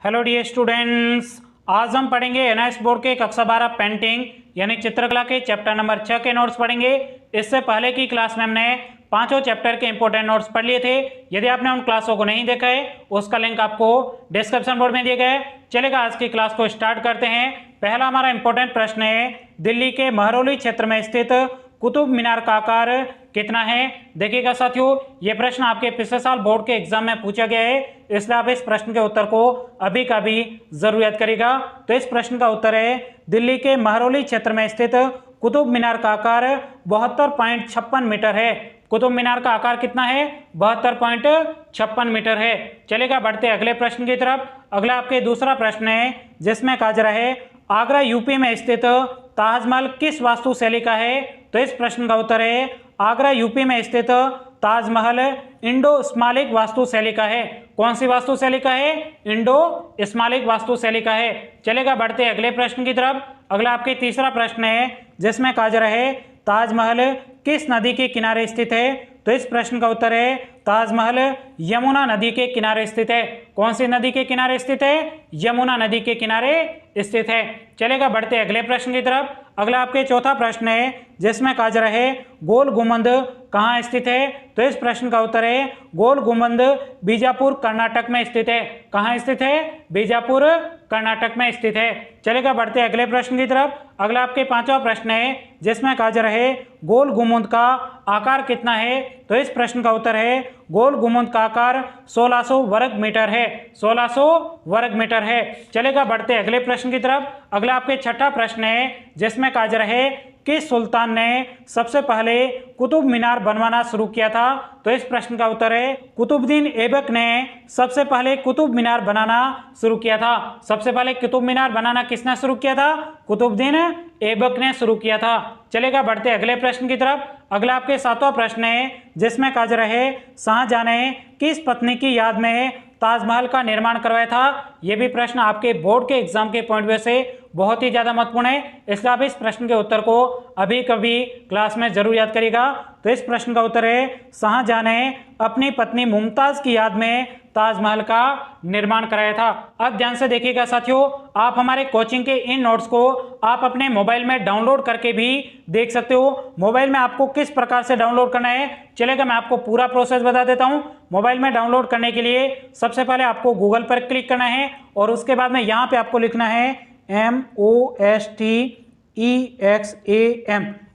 Hello dear students, आज हम पढ़ेंगे एनआईएस बोर्ड के कक्षा 12 पेंटिंग यानी चित्रकला के चैप्टर नंबर 6 के नोट्स पढ़ेंगे। इससे पहले की क्लास में हमने पांचों चैप्टर के इंपॉर्टेंट नोट्स पढ़ लिए थे। यदि आपने उन क्लासों को नहीं देखा है उसका लिंक आपको डिस्क्रिप्शन बोर्ड में दिया गया है। चलेगा, आज की क्लास को स्टार्ट करते हैं। पहला हमारा इंपॉर्टेंट प्रश्न है, दिल्ली के महरौली क्षेत्र में स्थित कुतुब मीनार का आकार कितना है। देखिएगा साथियों, यह प्रश्न आपके पिछले साल बोर्ड के एग्जाम में पूछा गया है, इसलिए आप इस प्रश्न के उत्तर को अभी का भी जरूर याद करिएगा। तो इस प्रश्न का उत्तर है, दिल्ली के महरौली क्षेत्र में स्थित कुतुब मीनार का आकार 72.56 मीटर है। कुतुब मीनार का आकार कितना है? 72.56 मीटर है। चलेगा, बढ़ते अगले प्रश्न की तरफ। अगला आपके दूसरा प्रश्न है, जिसमें कहा जा रहा है, आगरा यूपी में स्थित ताजमहल किस वास्तुशैली का है। तो इस प्रश्न का उत्तर है, आगरा यूपी में स्थित ताजमहल इंडो स्मालिक वास्तुशैली का है। कौन सी वास्तुशैली का है? इंडो स्मालिक वास्तुशैली का है। चलेगा, बढ़ते अगले प्रश्न की तरफ। अगला आपके तीसरा प्रश्न है, जिसमें कहा जा रहा है, ताजमहल किस नदी के किनारे स्थित है। तो इस प्रश्न का उत्तर है, ताजमहल यमुना नदी के किनारे स्थित है। कौन सी नदी के किनारे स्थित है? यमुना नदी के किनारे स्थित है। चलेगा, बढ़ते अगले प्रश्न की तरफ। अगला आपके चौथा प्रश्न है, जिसमें कहा जा रहा है, गोल गुंबद कहाँ स्थित है। तो इस प्रश्न का उत्तर है, गोल गुंबद बीजापुर कर्नाटक में स्थित है। कहाँ स्थित है? बीजापुर कर्नाटक में स्थित है। चलेगा, बढ़ते अगले प्रश्न की तरफ। अगला आपके पांचवा प्रश्न है, जिसमें कहा जा रहा है, गोल गुंबद का आकार कितना है। तो इस प्रश्न का उत्तर है, गोल गुंबद का आकार 1600 वर्ग मीटर है। 1600 वर्ग मीटर है। चलेगा, बढ़ते अगले प्रश्न की तरफ। अगला आपके छठा प्रश्न है, जिसमें कहा जा रहा है, किस सुल्तान ने सबसे पहले कुतुब मीनार बनवाना शुरू किया था। तो इस प्रश्न का उत्तर है, कुतुबुद्दीन ऐबक ने सबसे पहले कुतुब मीनार बनाना शुरू किया था। सबसे पहले कुतुब मीनार बनाना किसने शुरू किया था? कुतुबुद्दीन ऐबक ने शुरू किया था। चलेगा, बढ़ते अगले प्रश्न की तरफ। अगला आपके सातवां प्रश्न है, जिसमें कहा जा रहा है, शाहजहां ने किस पत्नी की याद में ताजमहल का निर्माण करवाया था। यह भी प्रश्न आपके बोर्ड के एग्जाम के पॉइंट व्यू से बहुत ही ज्यादा महत्वपूर्ण है, इसलिए आप इस प्रश्न के उत्तर को अभी कभी क्लास में जरूर याद करिएगा। तो इस प्रश्न का उत्तर है, शाहजहां ने अपनी पत्नी मुमताज की याद में ताजमहल का निर्माण कराया था। अब ध्यान से देखिएगा साथियों, आप हमारे कोचिंग के इन नोट्स को आप अपने मोबाइल में डाउनलोड करके भी देख सकते हो। मोबाइल में आपको किस प्रकार से डाउनलोड करना है, चलेगा मैं आपको पूरा प्रोसेस बता देता हूं। मोबाइल में डाउनलोड करने के लिए सबसे पहले आपको गूगल पर क्लिक करना है और उसके बाद में यहाँ पे आपको लिखना है MOSTEXAM।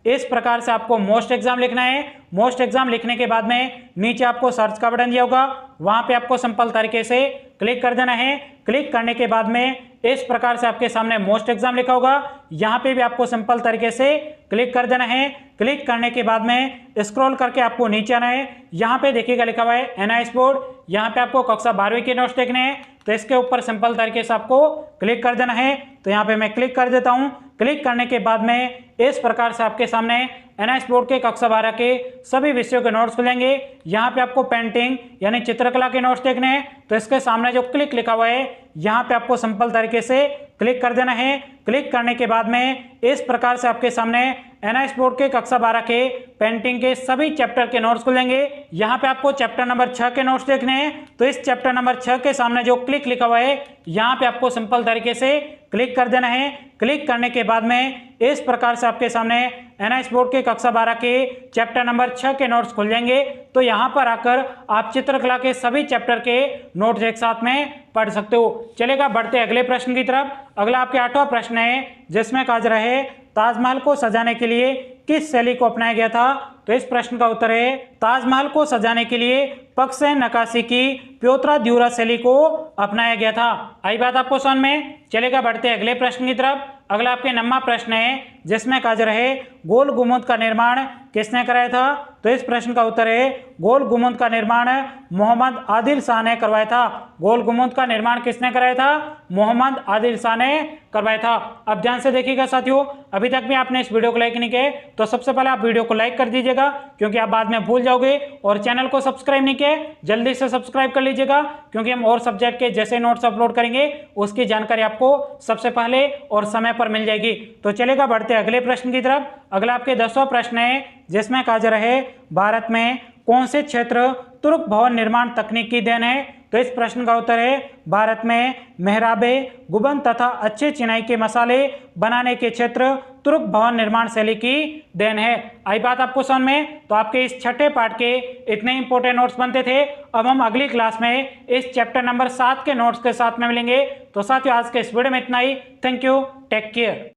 इस प्रकार से आपको मोस्ट एग्जाम लिखना है। मोस्ट एग्जाम लिखने के बाद में नीचे आपको सर्च का बटन दिया होगा, वहां पे आपको सिंपल तरीके से क्लिक कर देना है। क्लिक करने के बाद में इस प्रकार से आपके सामने मोस्ट एग्जाम लिखा होगा, यहाँ पे भी आपको सिंपल तरीके से क्लिक कर देना है। क्लिक करने के बाद में स्क्रॉल करके आपको नीचे आना है। यहाँ पे देखिएगा लिखा हुआ है एनआईएस बोर्ड, यहाँ पे आपको कक्षा 12वीं के नोट्स देखने हैं, तो इसके ऊपर सिंपल तरीके से आपको क्लिक कर देना है। तो यहाँ पे मैं क्लिक कर देता हूँ। क्लिक करने के बाद में इस प्रकार से आपके सामने एनआईएस बोर्ड के कक्षा 12 के सभी विषयों के नोट्स खुलेंगे। यहाँ पे आपको पेंटिंग यानी चित्रकला के नोट्स देखने हैं, तो इसके सामने जो क्लिक लिखा हुआ है यहाँ पे आपको सिंपल तरीके से क्लिक कर देना है। क्लिक करने के बाद में इस प्रकार से आपके सामने एनआईएस बोर्ड के कक्षा 12 के पेंटिंग के सभी चैप्टर के नोट्स खुलेंगे। यहाँ पे आपको चैप्टर नंबर 6 के नोट्स देखने हैं, तो इस चैप्टर नंबर 6 के सामने जो क्लिक लिखा हुआ है यहाँ पे आपको सिंपल तरीके से क्लिक कर देना है। क्लिक करने के बाद में इस प्रकार से आपके सामने एनआईएस बोर्ड के कक्षा 12 के चैप्टर नंबर 6 के नोट्स खुल जाएंगे। तो यहाँ पर आकर आप चित्रकला के सभी चैप्टर के नोट्स एक साथ में पढ़ सकते हो। चलेगा, बढ़ते अगले प्रश्न की तरफ। अगला आपके 8वां प्रश्न है, जिसमें कहा जा रहा है, ताजमहल को सजाने के लिए किस शैली को अपनाया गया था। तो इस प्रश्न का उत्तर है, ताजमहल को सजाने के लिए पक्सैन नक्काशी की प्योत्रा द्यूरा शैली को अपनाया गया था। आई बात आपको समझ में। चलेगा, बढ़ते अगले प्रश्न की तरफ। अगला आपके 9वां प्रश्न है, जिसमें कहा जा रहा है, गोल गुंबद का निर्माण किसने कराया था। तो इस प्रश्न का उत्तर है, गोल गुंबद का निर्माण मोहम्मद आदिल शाह ने करवाया था। गोल गुंबद का निर्माण किसने कराया था? मोहम्मद आदिल शाह ने करवाया था। अब ध्यान से देखिएगा साथियों, अभी तक भी आपने इस वीडियो को लाइक नहीं किया तो सबसे पहले आप वीडियो को लाइक कर दीजिएगा, क्योंकि आप बाद में भूल जाओगे। और चैनल को सब्सक्राइब नहीं किया जल्दी से सब्सक्राइब कर लीजिएगा, क्योंकि हम और सब्जेक्ट के जैसे नोट्स अपलोड करेंगे उसकी जानकारी आपको सबसे पहले और समय पर मिल जाएगी। तो चलेगा, बढ़ते अगले प्रश्न की तरफ। अगला आपके 10वां प्रश्न है, जिसमें कहा जा रहा है, भारत में कौन से क्षेत्र तुर्क भवन निर्माण तकनीक की देन है। तो इस प्रश्न का उत्तर है भारत में मेहराबे, गुबन तथा अच्छे चिनाई के मसाले बनाने के क्षेत्र तुर्क भवन निर्माण शैली की देन है। आई बात आपको समझ में। तो आपके इस छठे पार्ट के इतने इंपॉर्टेंट नोट्स बनते थे। अब हम अगली क्लास में इस चैप्टर नंबर 7 के नोट्स के साथ में मिलेंगे। तो साथियों आज के इस वीडियो में इतना ही। Thank you, take care.